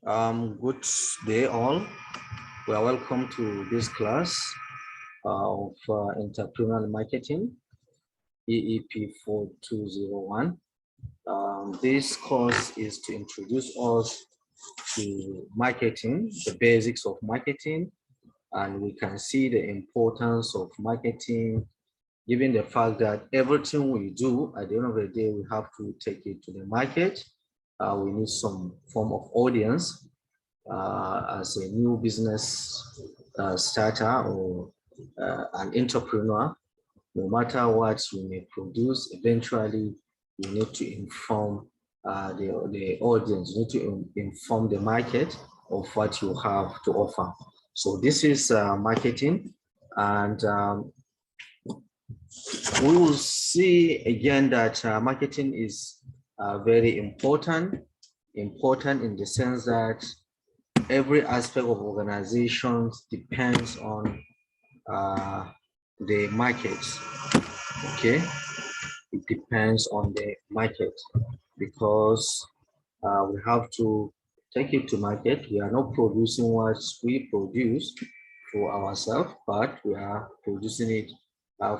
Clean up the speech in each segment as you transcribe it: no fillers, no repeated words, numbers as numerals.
Good day all. We are welcome to this class of Entrepreneurial Marketing, EEP4201. This course is to introduce us to marketing, the basics of marketing, and we can see the importance of marketing, given the fact that everything we do, at the end of the day, we have to take it to the market. We need some form of audience as a new business starter or an entrepreneur. No matter what you may produce, eventually you need to inform the audience, you need to inform the market of what you have to offer. So this is marketing, and we will see again that marketing is very important in the sense that every aspect of organizations depends on the market. Okay, it depends on the market because we have to take it to market. We are not producing what we produce for ourselves, but we are producing it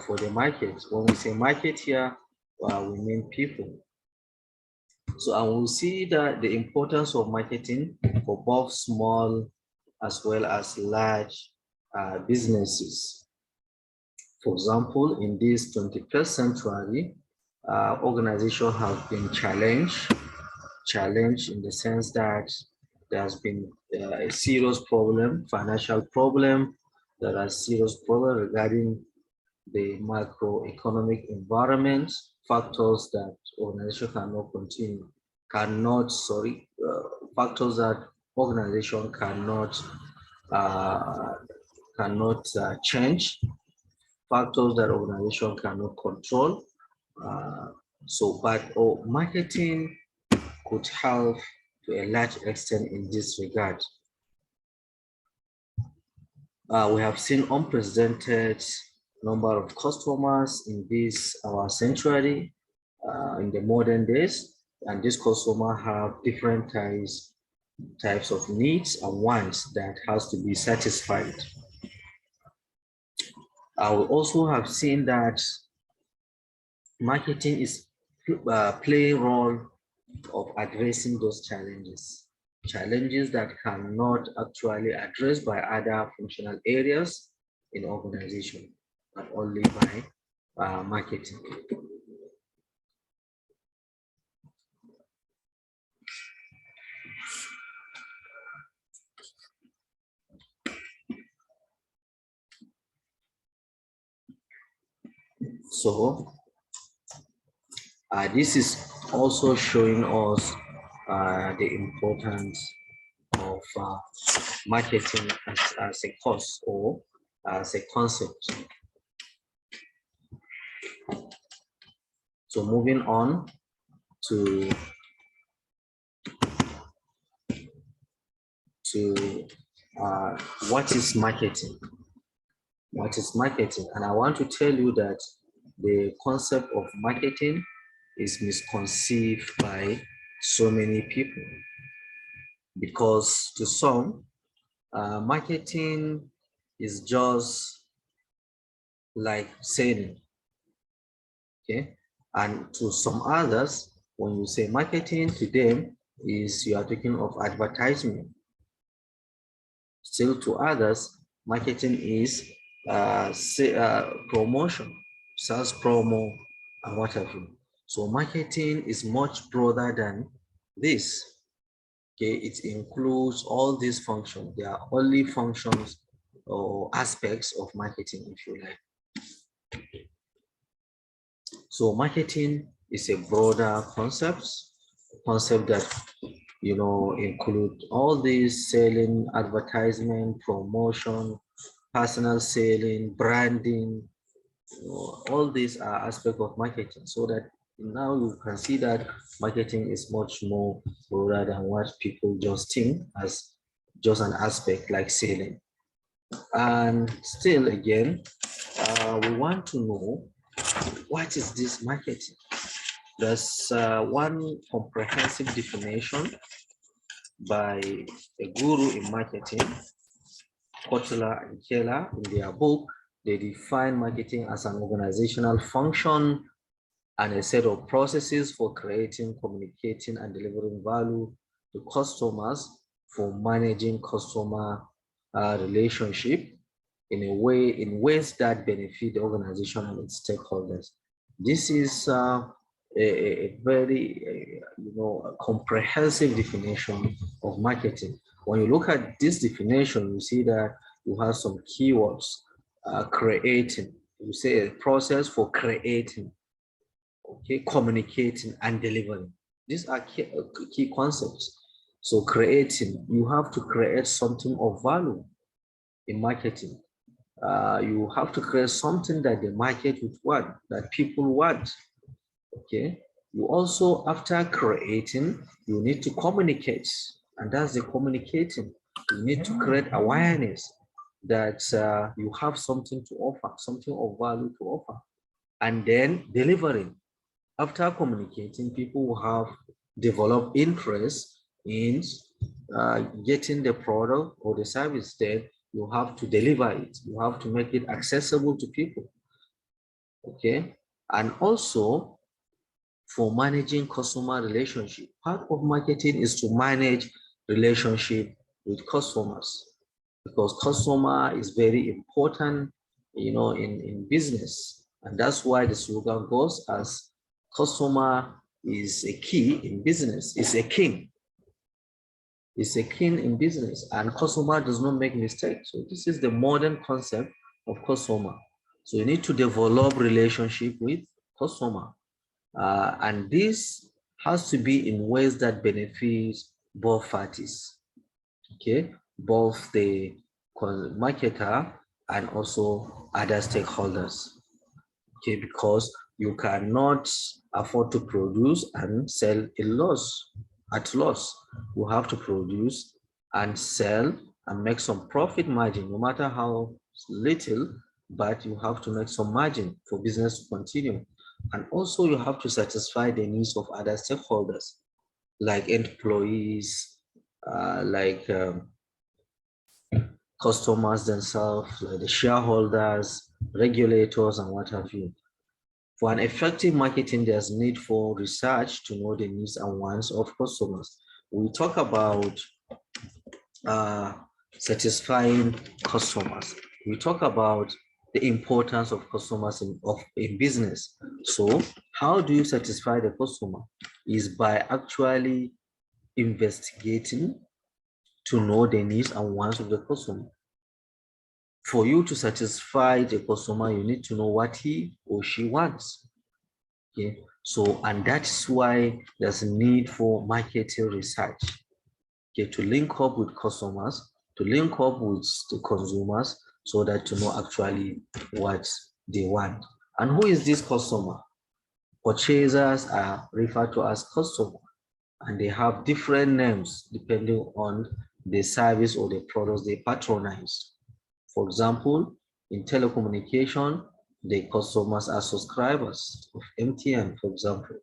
for the market. When we say market here, we mean people. So I will see that the importance of marketing for both small as well as large businesses. For example, in this 21st century, organizations have been challenged in the sense that there has been a serious problem, financial problem. There are serious problems regarding the macroeconomic environment, factors that organization factors that organization cannot change, factors that organization cannot control. But marketing could help to a large extent in this regard. We have seen unprecedented number of customers in this our century, in the modern days, and these customers have different types of needs and wants that has to be satisfied. I will also have seen that marketing is playing a role of addressing those challenges that cannot actually addressed by other functional areas in organization, but only by marketing. So this is also showing us the importance of marketing as a course or as a concept. So moving on to what is marketing? What is marketing? And I want to tell you that the concept of marketing is misconceived by so many people, because to some, marketing is just like selling. Okay, and to some others, when you say marketing to them, is you are talking of advertisement. Still to others, marketing is promotion, sales promo, and what have you. So marketing is much broader than this. Okay, it includes all these functions. They are only functions or aspects of marketing, if you like. So marketing is a broader concept that include all these: selling, advertisement, promotion, personal selling, branding. All these are aspects of marketing, so that now you can see that marketing is much more broader than what people just think as just an aspect like selling. And still again, we want to know, what is this marketing? There's one comprehensive definition by a guru in marketing, Kotler and Keller. In their book, they define marketing as an organizational function and a set of processes for creating, communicating, and delivering value to customers, for managing customer relationship in ways that benefit the organization and its stakeholders. This is a very a comprehensive definition of marketing. When you look at this definition, you see that you have some keywords: creating. You say a process for creating, okay, communicating and delivering. These are key concepts. So creating, you have to create something of value in marketing. You have to create something that the market would want, that people want. Okay. You also, after creating, you need to communicate, and that's the communicating. You need to create awareness that you have something to offer, something of value to offer, and then delivering. After communicating, people will have developed interest in getting the product or the service. Then you have to deliver it. You have to make it accessible to people. Okay. And also, for managing customer relationship, part of marketing is to manage relationship with customers, because customer is very important, in business. And that's why the slogan goes as customer is a key in business. It's a king. It's a king in business, and customer does not make mistakes. So this is the modern concept of customer. So you need to develop relationship with customer. And this has to be in ways that benefit both parties, okay, both the marketer and also other stakeholders, okay, because you cannot afford to produce and sell at loss. You have to produce and sell and make some profit margin, no matter how little, but you have to make some margin for business to continue. And also you have to satisfy the needs of other stakeholders, like employees, like customers themselves, like the shareholders, regulators, and what have you. For an effective marketing, there's need for research to know the needs and wants of customers. We talk about satisfying customers. We talk about the importance of customers in business. So how do you satisfy the customer? Is by actually investigating to know the needs and wants of the customer. For you to satisfy the customer, you need to know what he or she wants. Okay, so, and that's why there's a need for marketing research, okay, to link up with customers, to link up with the consumers, so that to know actually what they want. And who is this customer? Purchasers are referred to as customer, and they have different names depending on the service or the products they patronize. For example, in telecommunication, the customers are subscribers of MTN, for example.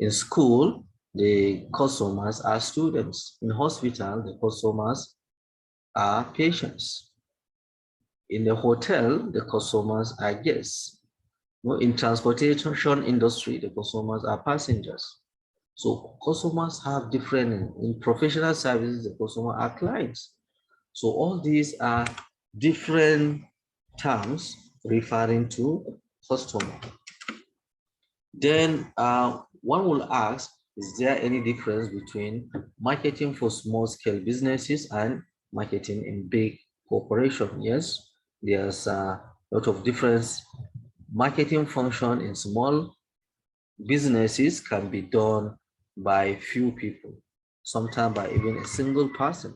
In school, the customers are students. In hospital, the customers are patients. In the hotel, the customers are guests. In transportation industry, the customers are passengers. So customers have different, in professional services, the customers are clients. So all these are different terms referring to customer. Then one will ask, is there any difference between marketing for small scale businesses and marketing in big corporation? Yes, there's a lot of difference. Marketing function in small businesses can be done by few people, sometimes by even a single person.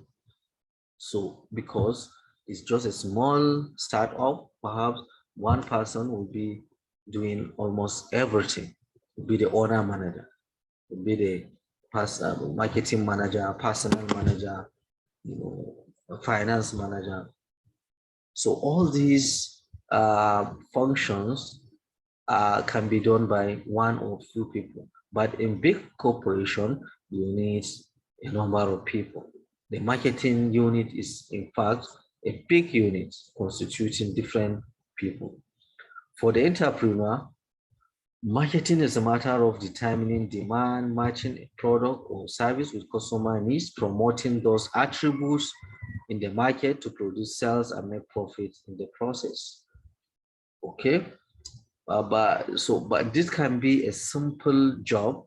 So because it's just a small startup, perhaps one person will be doing almost everything. Will be the owner manager, will be the marketing manager, personal manager, finance manager. So all these functions can be done by one or few people. But in big corporation, you need a number of people. The marketing unit is, in fact, a big unit constituting different people. For the entrepreneur, marketing is a matter of determining demand, matching a product or service with customer needs, promoting those attributes in the market to produce sales and make profits in the process. Okay, but this can be a simple job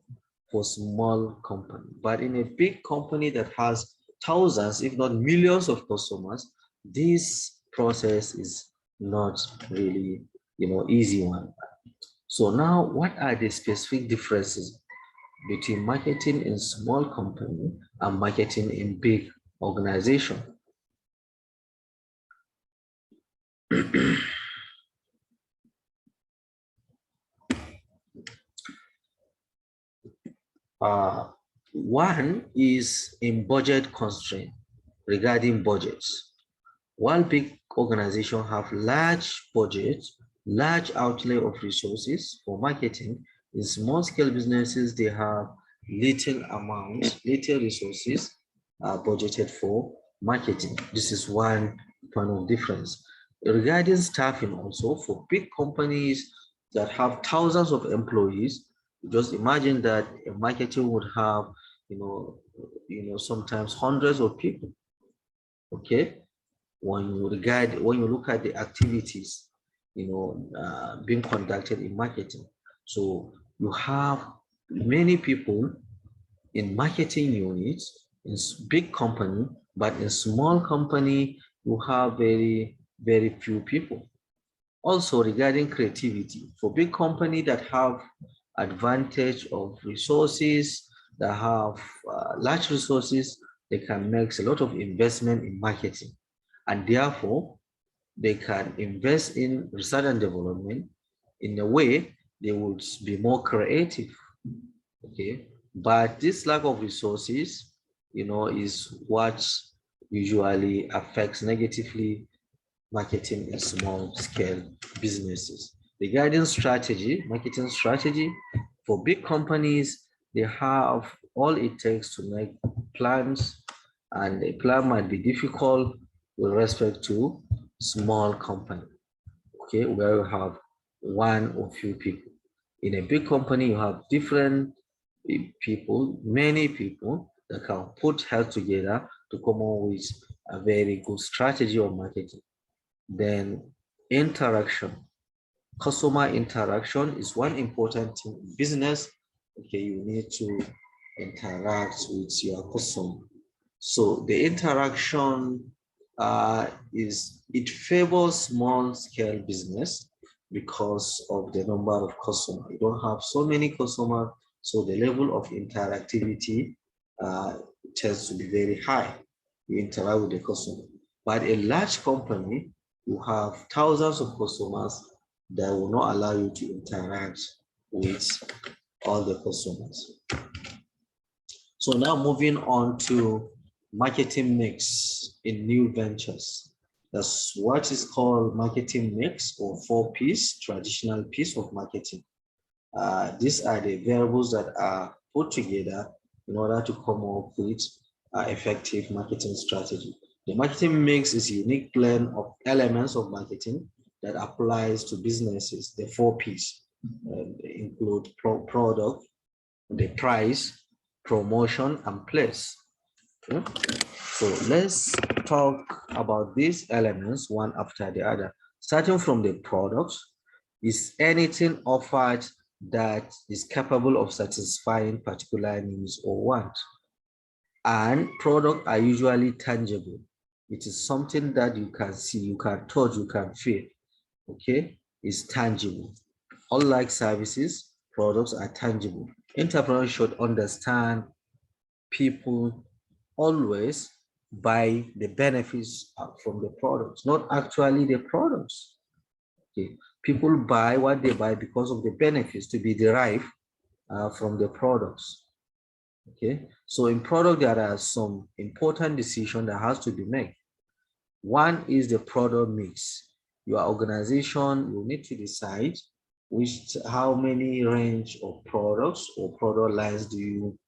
for small company, but in a big company that has thousands, if not millions of customers, this process is not really, easy one. So now, what are the specific differences between marketing in small company and marketing in big organization? One is in budget constraint regarding budgets. While big organizations have large budgets, large outlay of resources for marketing, in small scale businesses, they have little resources budgeted for marketing. This is one point of difference. Regarding staffing also, for big companies that have thousands of employees, just imagine that a marketing would have, sometimes hundreds of people. Okay, when you look at the activities, being conducted in marketing, so you have many people in marketing units in big company, but in small company you have very few people. Also, regarding creativity, for big company that have advantage of resources, that have large resources, they can make a lot of investment in marketing, and therefore they can invest in research and development. In a way, they would be more creative. Okay, but this lack of resources, is what usually affects negatively marketing in small scale businesses. Regarding strategy, marketing strategy, for big companies, they have all it takes to make plans, and a plan might be difficult with respect to small company, okay, where you have one or few people. In a big company, you have different people, many people that can put heads together to come up with a very good strategy of marketing. Then interaction, customer interaction is one important thing in business. Okay, you need to interact with your customer. So the interaction it favors small scale business because of the number of customers. You don't have so many customers, so the level of interactivity tends to be very high. You interact with the customer. But a large company, you have thousands of customers that will not allow you to interact with all the customers. So now moving on to marketing mix in new ventures. That's what is called marketing mix, or 4Ps, traditional piece of marketing. These are the variables that are put together in order to come up with effective marketing strategy. The marketing mix is a unique blend of elements of marketing that applies to businesses. The 4Ps include product, the price, promotion, and place. Okay? So let's talk about these elements one after the other. Starting from the products, is anything offered that is capable of satisfying particular needs or want? And products are usually tangible. It is something that you can see, you can touch, you can feel. Okay, it's tangible. Unlike services, products are tangible. Entrepreneurs should understand people always buy the benefits from the products, not actually the products. Okay, people buy what they buy because of the benefits to be derived from the products. Okay, so in product there are some important decisions that has to be made. One is the product mix. Your organization will need to decide how many range of products or product lines do you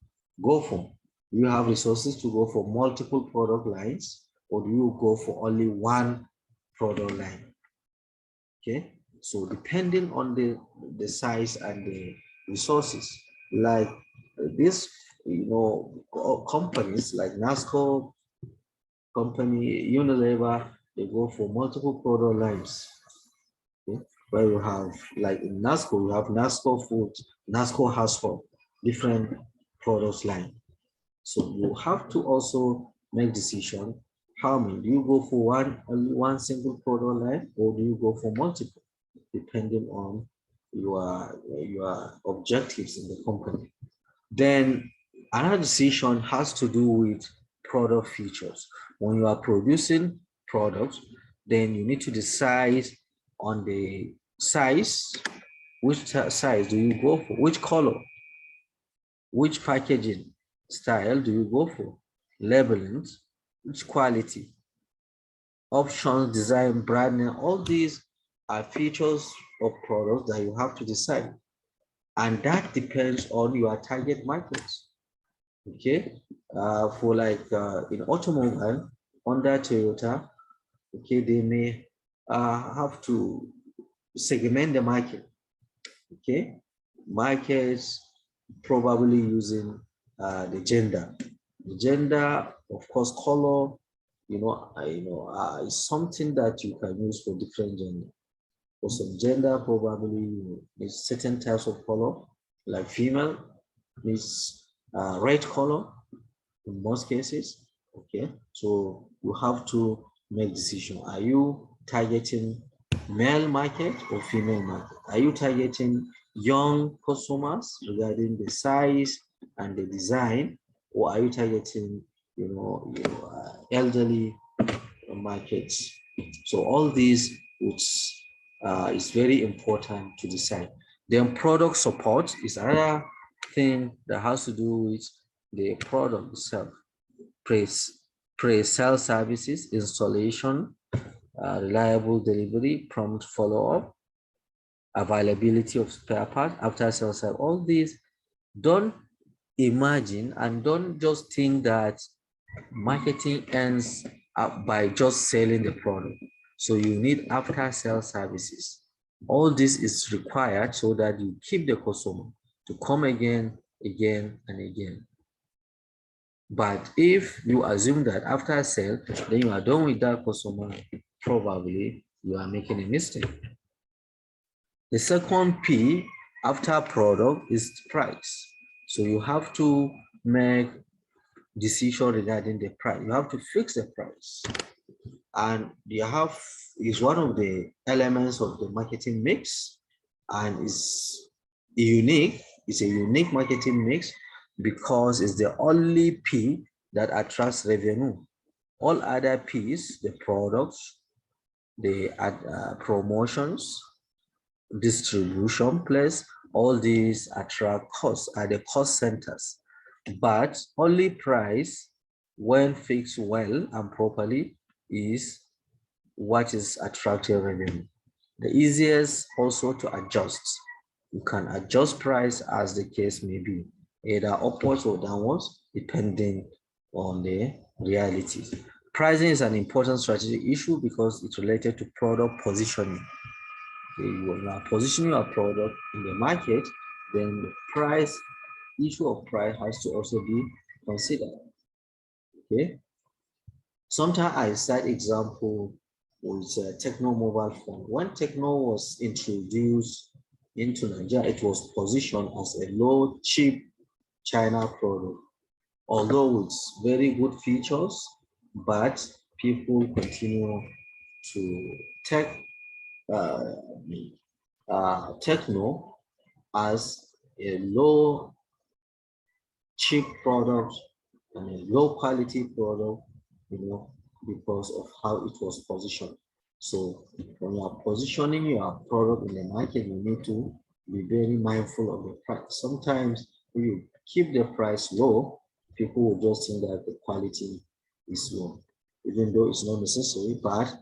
go for. Do you have resources to go for multiple product lines, or do you go for only one product line? Okay, so depending on the size and the resources, like this, companies like NASCO company, Unilever, they go for multiple product lines. Okay? Where you have, like in NASCO, you have NASCO Foods, NASCO Household, different products line. So you have to also make decision. How many? Do you go for one single product line, or do you go for multiple, depending on your objectives in the company? Then another decision has to do with product features. When you are producing products, then you need to decide on the size. Which size do you go for? Which color? Which packaging style do you go for? Labeling, which quality? Options, design, branding, all these are features of products that you have to decide. And that depends on your target markets. Okay, for like in automobile, Honda, Toyota, okay, they may have to segment the market. Okay, markets probably using the gender. The gender, of course, color, is something that you can use for different gender. For some gender, probably needs certain types of color, like female needs red color in most cases. Okay, so you have to make decision. Are you targeting male market or female market? Are you targeting young consumers regarding the size and the design, or are you targeting elderly markets? So all these is very important to decide. Then product support is another thing that has to do with the product itself. Pre-sale services, installation, reliable delivery, prompt follow-up, availability of spare parts, after sales. All these, don't imagine and don't just think that marketing ends up by just selling the product. So you need after sales services. All this is required so that you keep the customer to come again, again, and again. But if you assume that after sale, then you are done with that customer, probably you are making a mistake. The second P after product is price. So you have to make decision regarding the price. You have to fix the price. And you have is one of the elements of the marketing mix, and is unique. It's a unique marketing mix because it's the only P that attracts revenue. All other P's, the products, the promotions, distribution place, all these attract costs, are the cost centers. But only price, when fixed well and properly, is what is attracting revenue. The easiest also to adjust. You can adjust price as the case may be, either upwards or downwards, depending on the realities. Pricing is an important strategic issue because it's related to product positioning. When you are positioning your product in the market, then the issue of price has to also be considered. Okay. Sometimes I cite example with Techno mobile phone. When Techno was introduced into Nigeria, it was positioned as a low, cheap China product. Although it's very good features, but people continue to take Techno as a low, cheap product and a low quality product, because of how it was positioned. So when you are positioning your product in the market, you need to be very mindful of the price. Sometimes if you keep the price low, people will just think that the quality is low, even though it's not necessary. But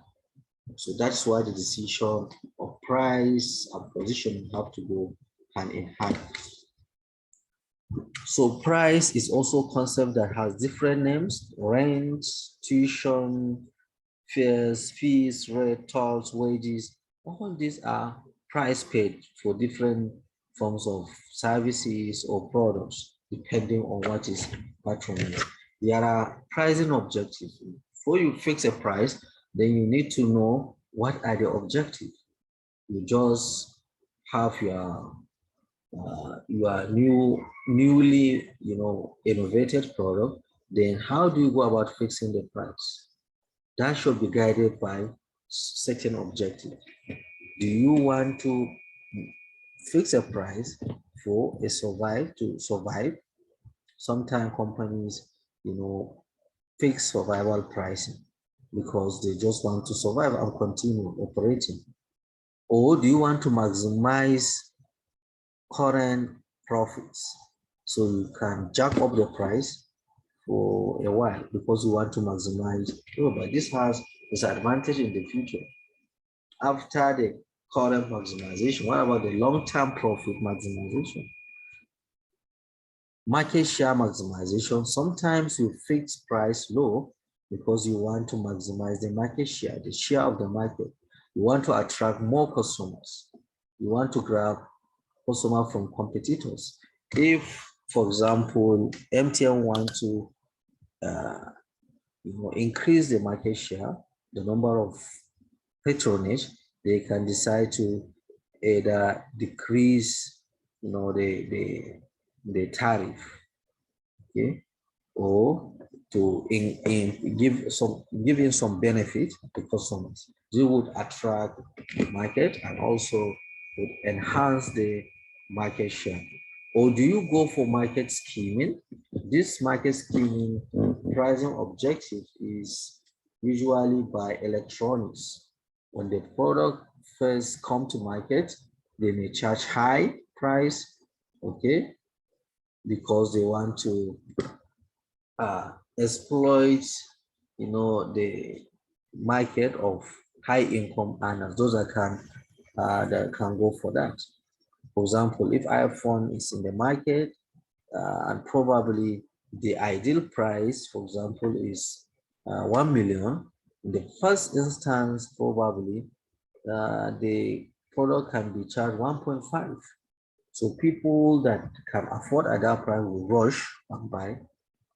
so that's why the decision of price and position have to go hand in hand. So price is also a concept that has different names: rent, tuition, fares, fees, rate, tolls, wages. All these are price paid for different forms of services or products, depending on what is patronized. There are pricing objectives. Before you fix a price, then you need to know what are the objectives. You just have your newly innovated product. Then how do you go about fixing the price? That should be guided by certain objectives. Do you want to fix a price for a survive? Sometimes companies, fix survival pricing because they just want to survive and continue operating. Or do you want to maximize current profits? So you can jack up the price for a while because you want to maximize. Oh, but this has disadvantage in the future. After the current maximization, what about the long-term profit maximization? Market share maximization. Sometimes you fix price low because you want to maximize the market share, the share of the market. You want to attract more customers. You want to grab customers from competitors. If, for example, MTN wants to increase the market share, the number of patronage, they can decide to either decrease, the tariff, okay, or to give in some benefit to customers. They would attract the market and also would enhance the market share. Or do you go for market scheming? This market scheming pricing objective is usually by electronics. When the product first come to market, they may charge high price, okay, because they want to exploit, the market of high income earners, those that can go for that. For example, if iPhone is in the market and probably the ideal price, for example, is 1 million, in the first instance, probably the product can be charged 1.5. So people that can afford at that price will rush and buy.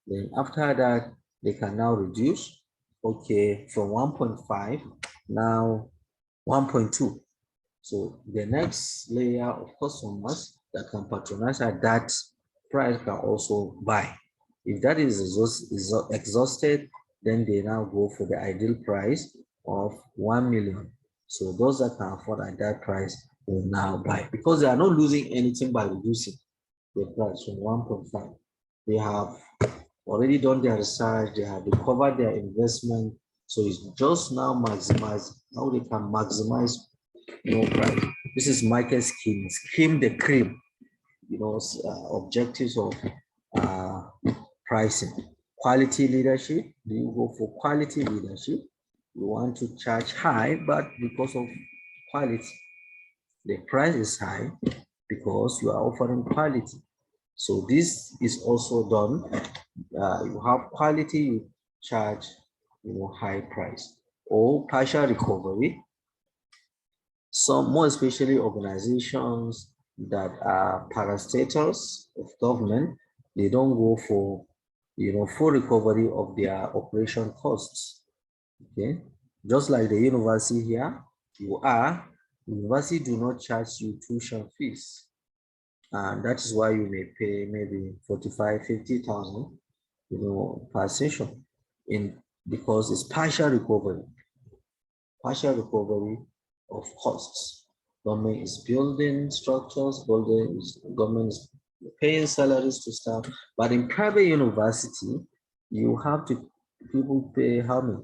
Then after that, they can now reduce, okay, from 1.5, now 1.2. So the next layer of customers that can patronize at that price can also buy. If that is exhausted, then they now go for the ideal price of 1 million. So those that can afford at that price will now buy because they are not losing anything by reducing the price from 1.5. They have already done their research, they have recovered their investment. So it's just now maximize how they can maximize price. This is market scheme, scheme the cream, objectives of pricing. Quality leadership, do you go for quality leadership? You want to charge high, but because of quality, the price is high because you are offering quality. So this is also done. You have quality, you charge, high price. Or partial recovery. Some, more especially organizations that are parastatals of government, they don't go for, full recovery of their operation costs. Okay, just like the university here, university do not charge you tuition fees. And that is why you may pay maybe 45, 50,000, per session because it's partial recovery of costs. Government is building structures, government is paying salaries to staff, but in private university, you have to, people pay how many?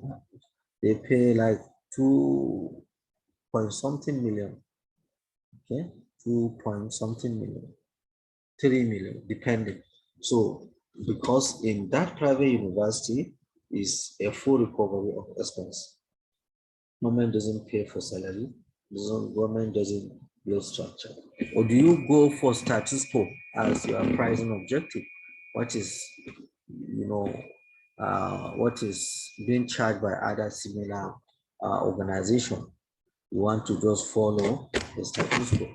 They pay like 2 point something million, okay? 2 point something million, 3 million, depending. So because in that private university is a full recovery of expense. Government doesn't pay for salary. Government doesn't build structure? Or do you go for status quo as your pricing objective? What is, what is being charged by other similar organization? You want to just follow the status quo.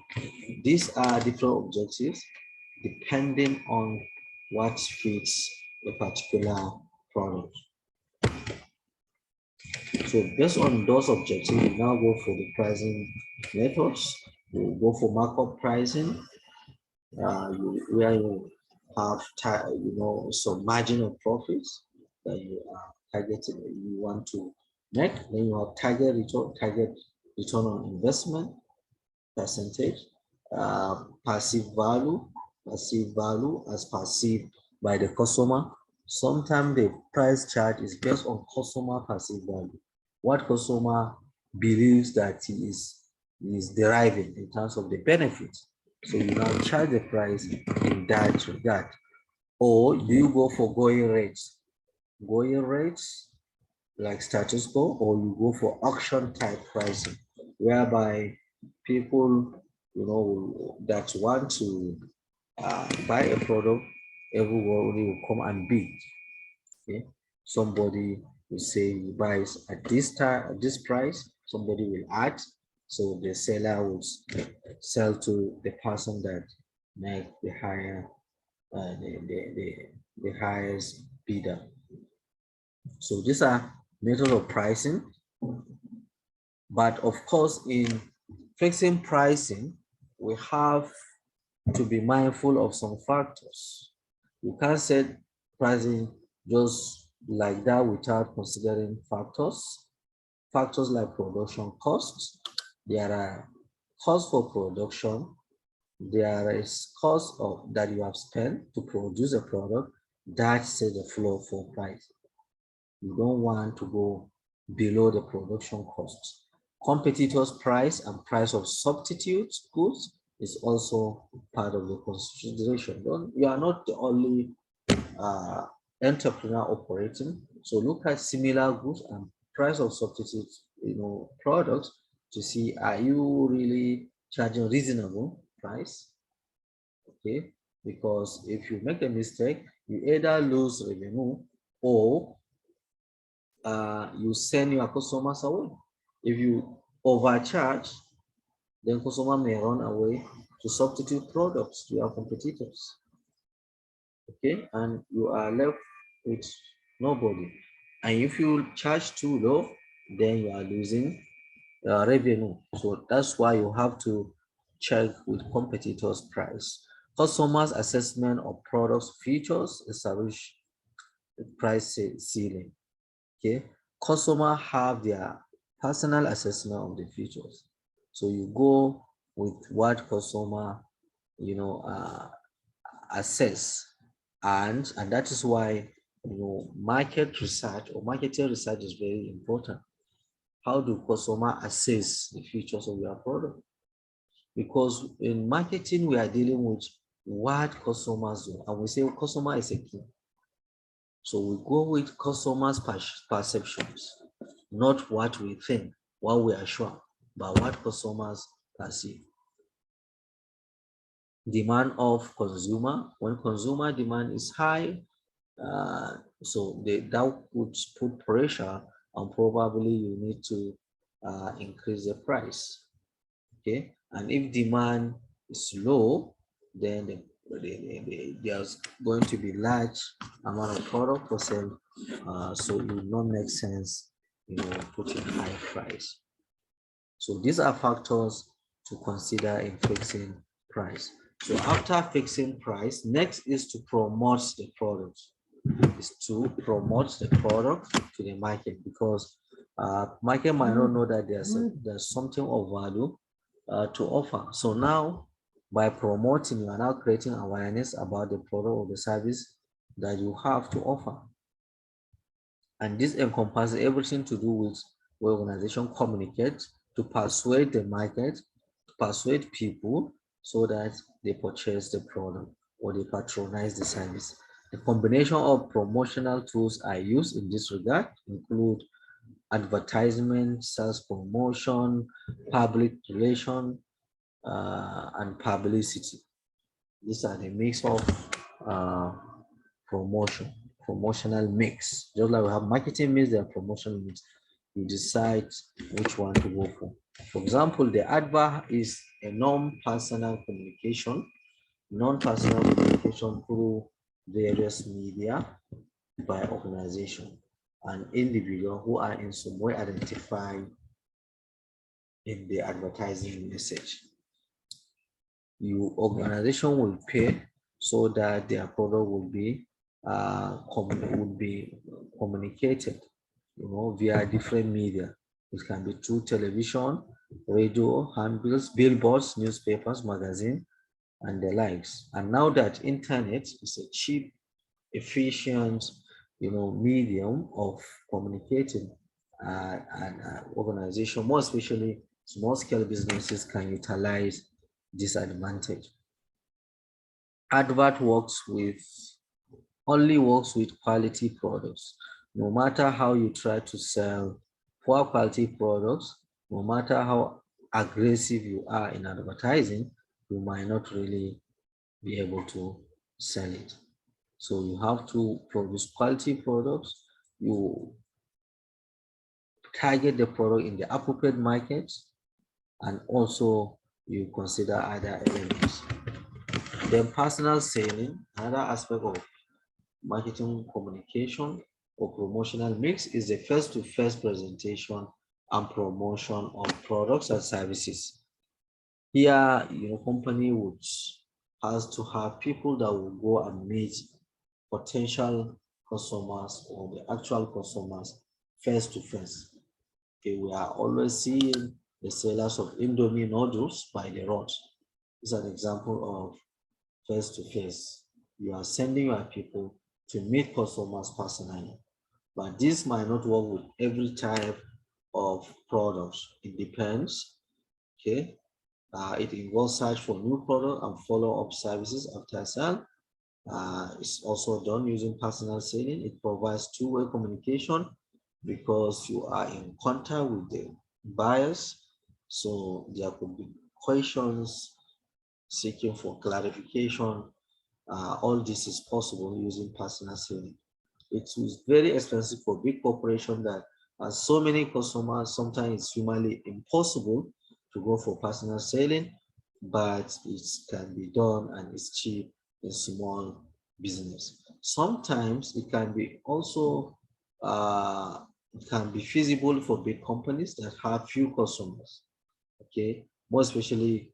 These are different objectives depending on what fits a particular product. So based on those objectives, we now go for the pricing methods. We go for markup pricing, where you have some margin of profits that you are targeting, you want to make. Then you have target return on investment percentage, passive value as perceived by the customer. Sometimes the price chart is based on customer perceived value, what customer believes that he is deriving in terms of the benefits. So you now charge the price in that regard. Or do you go for going rates? Going rates like status quo, or you go for auction type pricing, whereby people that want to buy a product, everybody will come and bid. Okay, somebody will say he buys at this time, at this price. Somebody will add, so the seller will sell to the person that make the higher, the highest bidder. So these are methods of pricing. But of course, in fixing pricing, we have to be mindful of some factors. You can't set pricing just like that without considering factors. Factors like production costs. There are costs for production. There is cost of that you have spent to produce a product. That sets the floor for price. You don't want to go below the production costs. Competitors' price and price of substitute goods is also part of the consideration. You are not the only entrepreneur operating. So look at similar goods and price of substitute, products to see, are you really charging reasonable price? Okay, because if you make a mistake, you either lose revenue or you send your customers away. If you overcharge, then customer may run away to substitute products to your competitors. Okay, and you are left with nobody. And if you charge too low, then you are losing revenue. So that's why you have to check with competitors' price. Customers' assessment of products features establish the price ceiling. Okay, customers have their personal assessment of the features. So you go with what customer, assess, and that is why market research or marketing research is very important. How do customers assess the features of your product? Because in marketing we are dealing with what customers do, and we say customer is a key. So we go with customers' perceptions, not what we think, what we are sure, but what customers perceive. Demand of consumer. When consumer demand is high, so that would put pressure, and probably you need to increase the price. Okay, and if demand is low, then there's going to be large amount of product for sale, so it will not make sense, putting high price. So these are factors to consider in fixing price. So after fixing price, next is to promote the product. Is to promote the product to the market, because market might not know that there's something of value to offer. So now, by promoting, you are now creating awareness about the product or the service that you have to offer. And this encompasses everything to do with where organization communicates to persuade the market, to persuade people so that they purchase the product or they patronize the service. The combination of promotional tools I use in this regard include advertisement, sales promotion, public relation, and publicity. These are the mix of uh, promotional mix. Just like we have marketing mix, there are promotional mix. You decide which one to go for. For example, the advert is a non-personal communication through various media by organization and individual who are in some way identified in the advertising message. Your organization will pay so that their product will be communicated, via different media. It can be through television, radio, handbills, billboards, newspapers, magazine, and the likes. And now that internet is a cheap, efficient, medium of communicating, and organization, more especially small scale businesses, can utilize this advantage. Advert only works with quality products. No matter how you try to sell poor quality products, no matter how aggressive you are in advertising, you might not really be able to sell it. So you have to produce quality products. You target the product in the appropriate markets, and also you consider other elements. Then personal selling, another aspect of marketing communication or promotional mix, is the face-to-face presentation and promotion of products and services. Here, company would has to have people that will go and meet potential customers or the actual customers face to face. Okay, we are always seeing the sellers of Indomie noodles by the road. It's an example of face to face. You are sending your people to meet customers personally. But this might not work with every type of products. It depends. Okay. It involves search for new product and follow-up services after sale. It's also done using personal selling. It provides two-way communication because you are in contact with the buyers. So there could be questions, seeking for clarification. All this is possible using personal selling. It is very expensive for big corporation that has so many customers. Sometimes it's humanly impossible to go for personal selling, but it can be done and it's cheap in small business. Sometimes it can be also it can be feasible for big companies that have few customers. Okay, more especially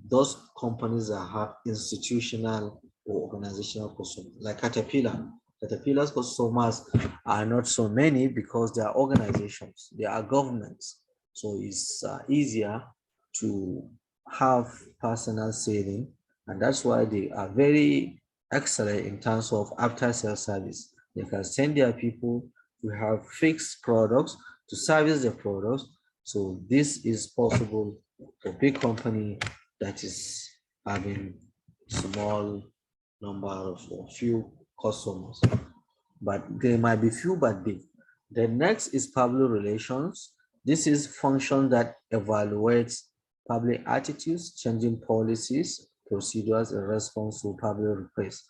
those companies that have institutional or organizational customers, like Caterpillar. Caterpillar's customers are not so many because they are organizations, they are governments. So it's easier to have personal saving, and that's why they are very excellent in terms of after sales service. They can send their people to have fixed products to service the products. So this is possible for big company that is having small number of few customers, but they might be few but big. The next is public relations. This is function that evaluates public attitudes, changing policies, procedures in response to public requests.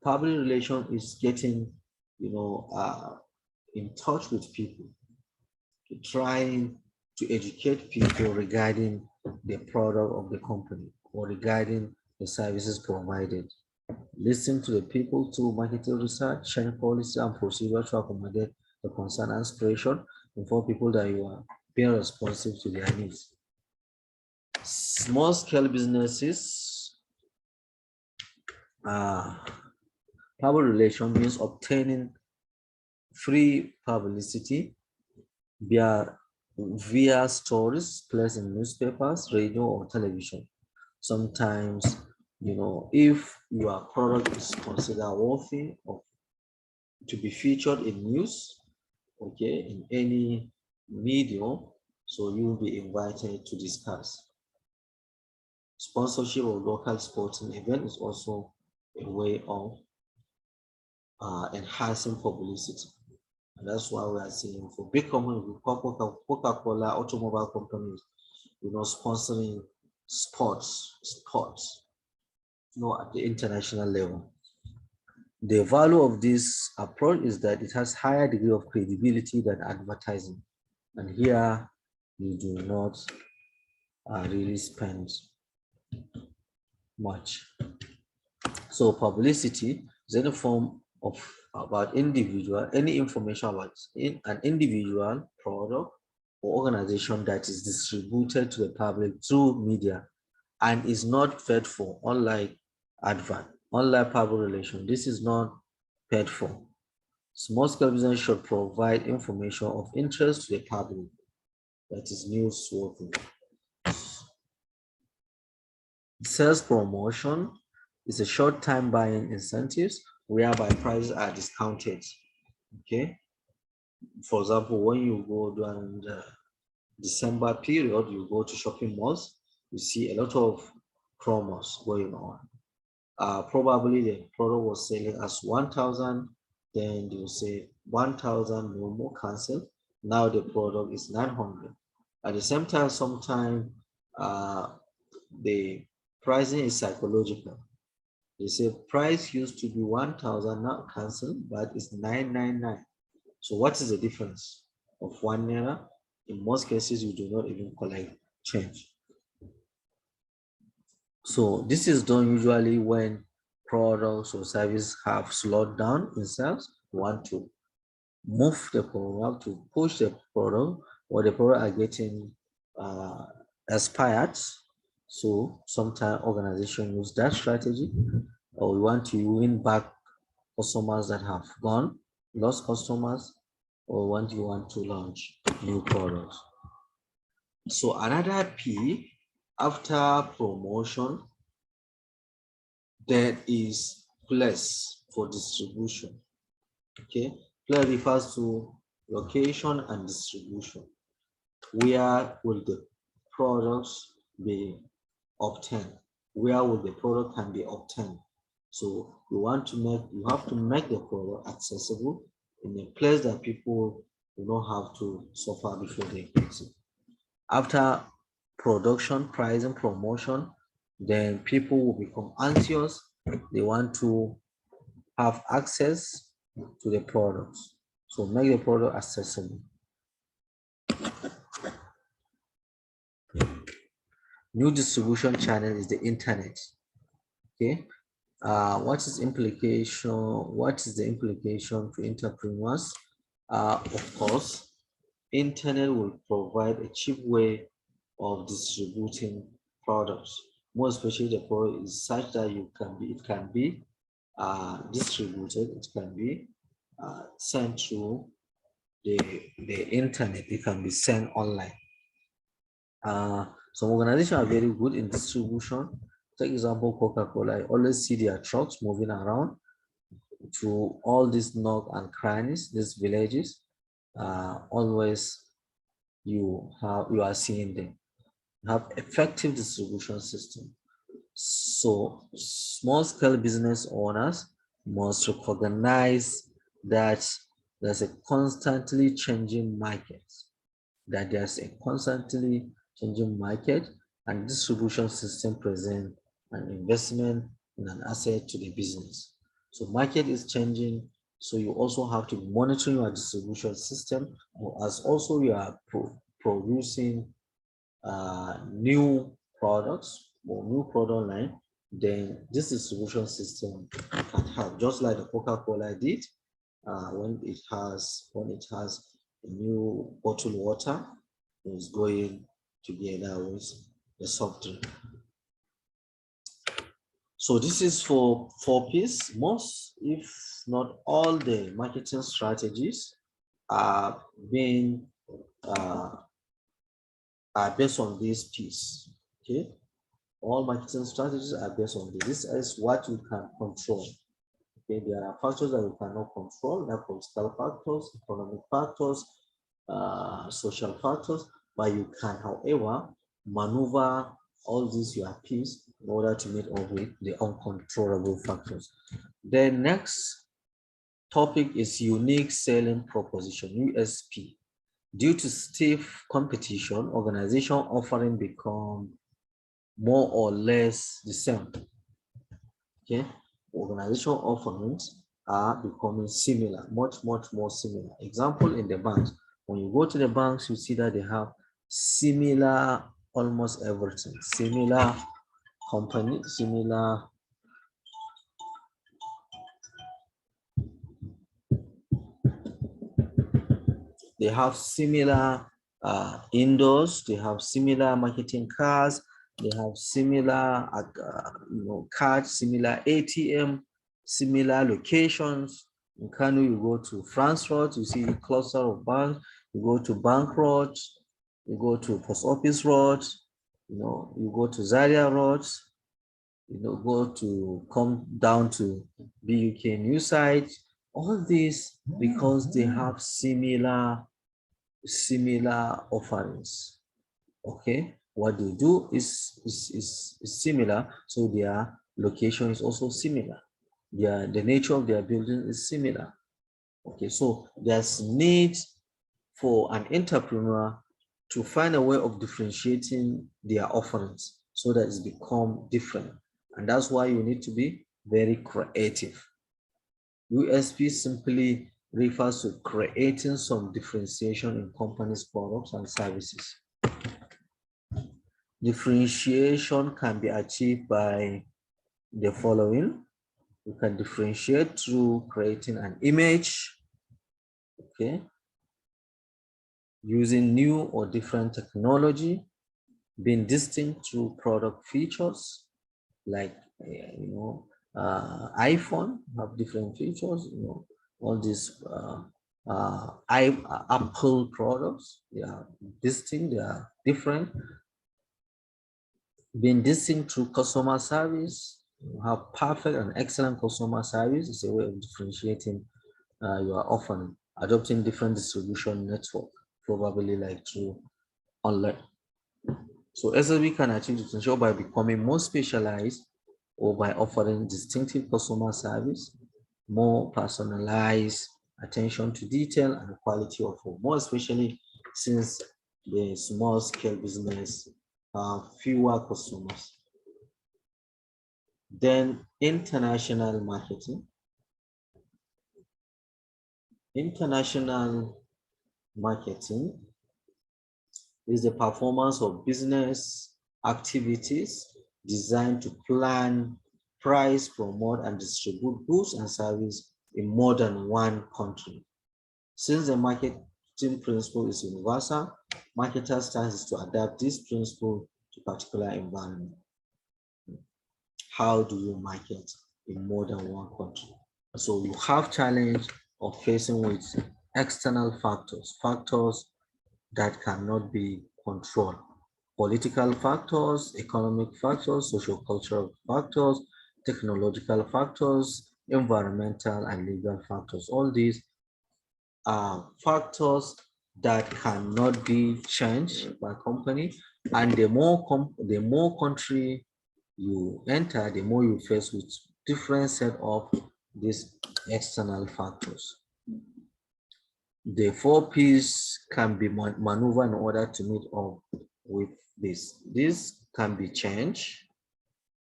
Public relation is getting, in touch with people, trying to educate people regarding the product of the company or regarding the services provided. Listen to the people to marketing research, change policy and procedure to accommodate the concern and aspiration, inform people that you are being responsive to their needs. Small scale businesses, public relation means obtaining free publicity via stories placed in newspapers, radio, or television. Sometimes, if your product is considered worthy of to be featured in news, okay, in any medium, so you will be invited to discuss. Sponsorship of local sporting event is also a way of enhancing publicity. And that's why we are seeing for big companies, Coca-Cola, automobile companies, sponsoring sports, at the international level. The value of this approach is that it has higher degree of credibility than advertising. And here you do not really spend much. So publicity is any form of about any information about an individual, product, or organization that is distributed to the public through media and is not paid for, unlike advert, unlike public relations. This is not paid for. Small scale business should provide information of interest to the public, that is newsworthy. Sales promotion is a short-time buying incentives whereby prices are discounted. Okay. For example, when you go during the December period, you go to shopping malls, you see a lot of promos going on. Probably the product was selling as 1,000, then you say 1,000 no more cancel. Now the product is 900. At the same time, sometimes the pricing is psychological. They say price used to be 1,000, now cancel, but it's 999. So what is the difference of 1 naira? In most cases, you do not even collect change. So this is done usually when products or services have slowed down in sales. You want to move the product, to push the product, or the product are getting expired. So sometimes organizations use that strategy, or we want to win back customers that have gone, lost customers, or you want to launch new products. So another P after promotion, there is place for distribution. Okay, place refers to location and distribution. Where will the products be obtained? Where will the product can be obtained? So you have to make the product accessible in a place that people do not have to suffer before they get it. After production, pricing, promotion, then people will become anxious. They want to have access to the products. So make the product accessible. New distribution channel is the internet. Okay. What is the implication for entrepreneurs? Of course, internet will provide a cheap way of distributing products. More especially the product is such that it can be distributed, it can be sent through the internet, it can be sent online. Some organizations are very good in distribution. Take example, Coca-Cola. I always see their trucks moving around to all these nook and crannies, these villages. Always you are seeing them. You have effective distribution system. So small scale business owners must recognize that there's a constantly changing market, and distribution system present an investment in an asset to the business. So market is changing, so you also have to monitor your distribution system, or as also you are producing new products or new product line, then this distribution system can help, just like the Coca-Cola did when it has a new bottled water is going together with the soft drink. So this is for 4 P's. Most, if not all, the marketing strategies are being are based on these P's. Okay, all marketing strategies are based on this. This is what you can control. Okay, there are factors that you cannot control, like political factors, economic factors, social factors, but you can, however, maneuver all these your P's in order to meet up with the uncontrollable factors. The next topic is unique selling proposition, USP. Due to stiff competition, organization offering become more or less the same. Okay, organizational offerings are becoming similar, much more similar. Example, in the banks, when you go to the banks, you see that they have similar almost everything, similar company, similar they have similar indoors, they have similar marketing cards, they have similar cards, similar ATM, similar locations. In Kano, you go to France Road, you see a cluster of banks. You go to Bank Road, you go to Post Office Road, you go to Zaria Road, go to come down to BUK New Site. All these because they have similar offerings. Okay, what they do is similar, so their location is also similar. The nature of their building is similar. Okay, so there's need for an entrepreneur to find a way of differentiating their offerings so that it's become different. And that's why you need to be very creative. USP simply refers to creating some differentiation in companies' products and services. Differentiation can be achieved by the following. You can differentiate through creating an image, okay, using new or different technology, being distinct through product features, like iPhone have different features, all these Apple products, they are distinct, they are different. Being distinct through customer service, you have perfect and excellent customer service is a way of differentiating your offering. Adopting different distribution network, probably like through online. So SLB can achieve differentiation by becoming more specialized or by offering distinctive customer service, more personalized attention to detail and quality of work, more especially since the small scale business have fewer customers. Then international marketing. International marketing is the performance of business activities designed to plan, price, promote, and distribute goods and services in more than one country. Since the marketing principle is universal, marketers' task is to adapt this principle to particular environment. How do you market in more than one country? So you have challenge of facing with external factors that cannot be controlled. Political factors, economic factors, social-cultural factors, technological factors, environmental and legal factors. All these are factors that cannot be changed by company, and the more country you enter, the more you face with different set of these external factors. The 4 P's can be maneuvered in order to meet up with this. This can be changed.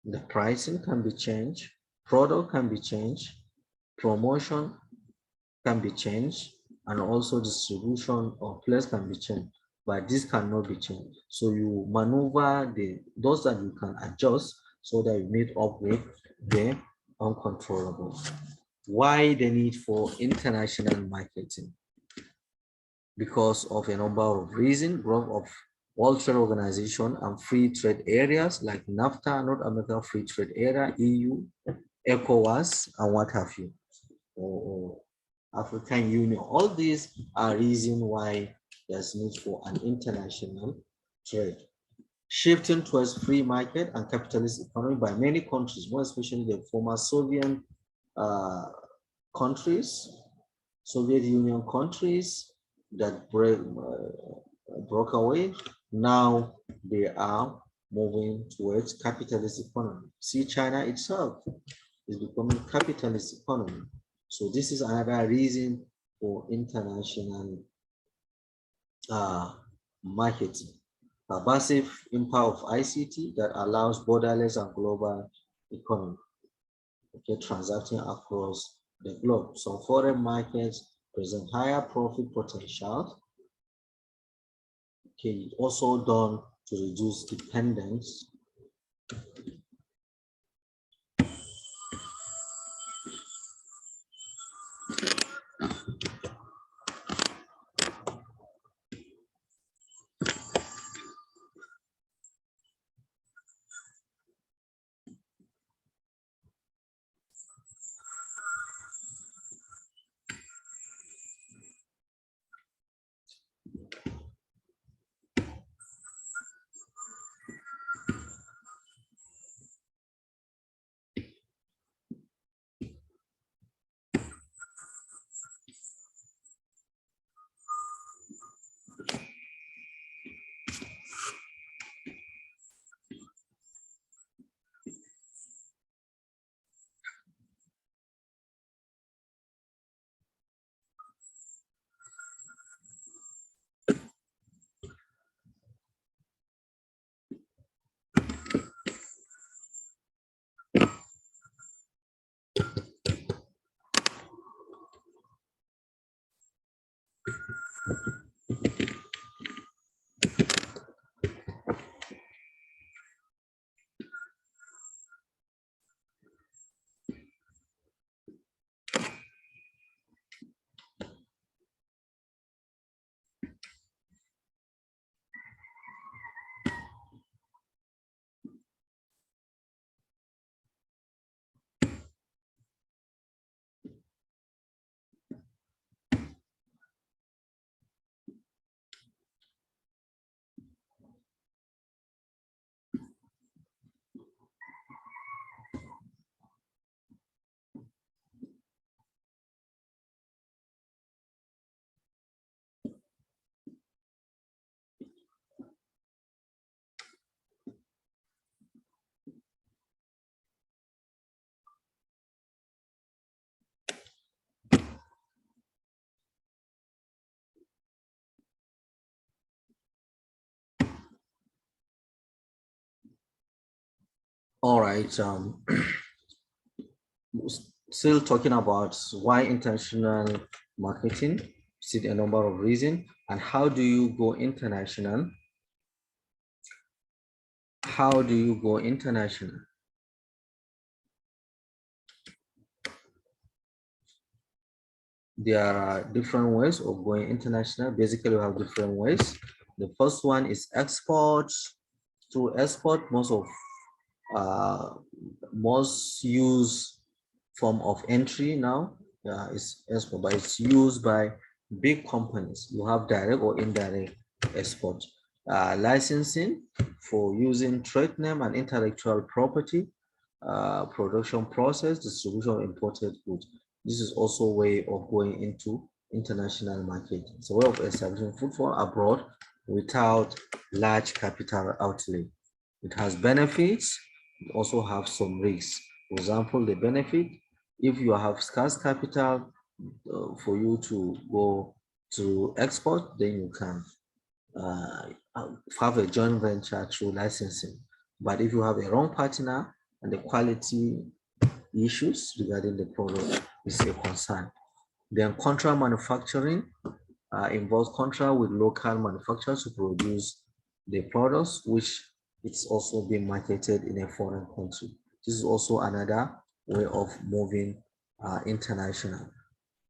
The pricing can be changed. Product can be changed. Promotion can be changed. And also distribution or place can be changed. But this cannot be changed. So you maneuver those that you can adjust so that you meet up with the uncontrollable. Why the need for international marketing? Because of a number of reasons: growth of World Trade Organization and free trade areas like NAFTA, North American Free Trade Area, EU, ECOWAS, and what have you, or African Union. All these are reasons why there's need for an international trade. Shifting towards free market and capitalist economy by many countries, more especially the former Soviet countries, Soviet Union countries that broke away. Now they are moving towards capitalist economy. See, China itself is becoming capitalist economy. So this is another reason for international marketing. A massive impact of ICT that allows borderless and global economy, okay, transacting across the globe. Some foreign markets present higher profit potential. Okay, also done to reduce dependence. All right, still talking about why international marketing, see a number of reasons, and how do you go international? How do you go international? There are different ways of going international. Basically, we have different ways. The first one is export. Through export, most used form of entry now is export, but it's used by big companies. You have direct or indirect export. Licensing for using trade name and intellectual property, production process, distribution of imported goods. This is also a way of going into international market. It's a way of establishing footfall abroad without large capital outlay. It has benefits, it also have some risks. For example, the benefit, if you have scarce capital for you to go to export, then you can uh, have a joint venture through licensing. But if you have a wrong partner and the quality issues regarding the product is a concern. Then contract manufacturing involves contract with local manufacturers to produce the products, which it's also being marketed in a foreign country. This is also another way of moving international.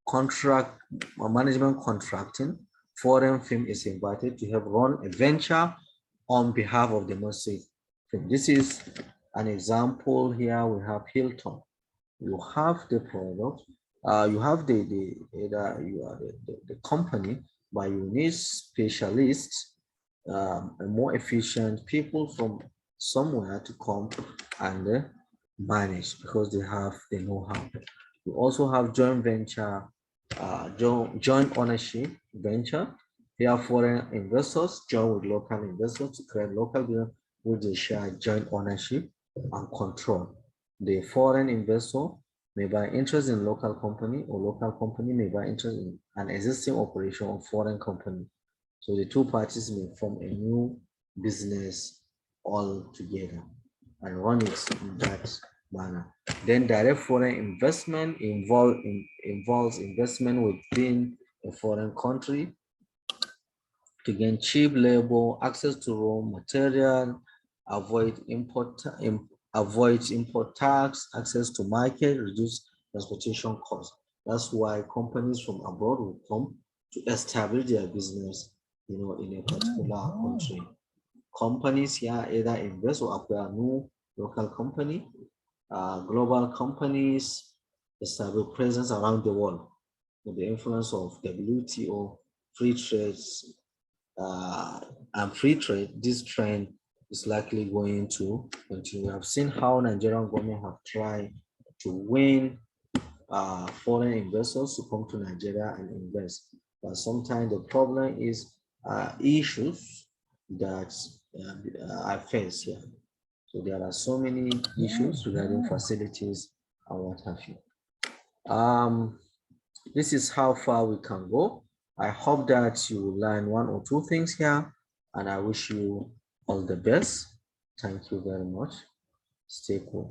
Contract management contracting, foreign firm is invited to help run a venture on behalf of the domestic firm. This is an example here. We have Hilton. You have the product, you have you are the company, but you need specialists, more efficient people from somewhere to come and manage because they have the know-how. You also have joint venture, joint ownership venture. Here, foreign investors join with local investors to create local business which they share joint ownership and control. The foreign investor may buy interest in local company, or local company may buy interest in an existing operation of foreign company. So the two parties may form a new business all together and run it in that manner. Then direct foreign investment involves investment within a foreign country to gain cheap labor, access to raw material, avoid import tax, access to market, reduce transportation costs. That's why companies from abroad will come to establish their business, in a particular country. Companies here either invest or acquire new local company, global companies establish presence around the world with the influence of WTO, free trade, and free trade. This trend is likely going to continue. We have seen how Nigerian government have tried to win foreign investors to come to Nigeria and invest. But sometimes the problem is issues that I face here. So there are so many issues regarding facilities and what have you. This is how far we can go. I hope that you learn one or two things here, and I wish you all the best. Thank you very much. Stay cool.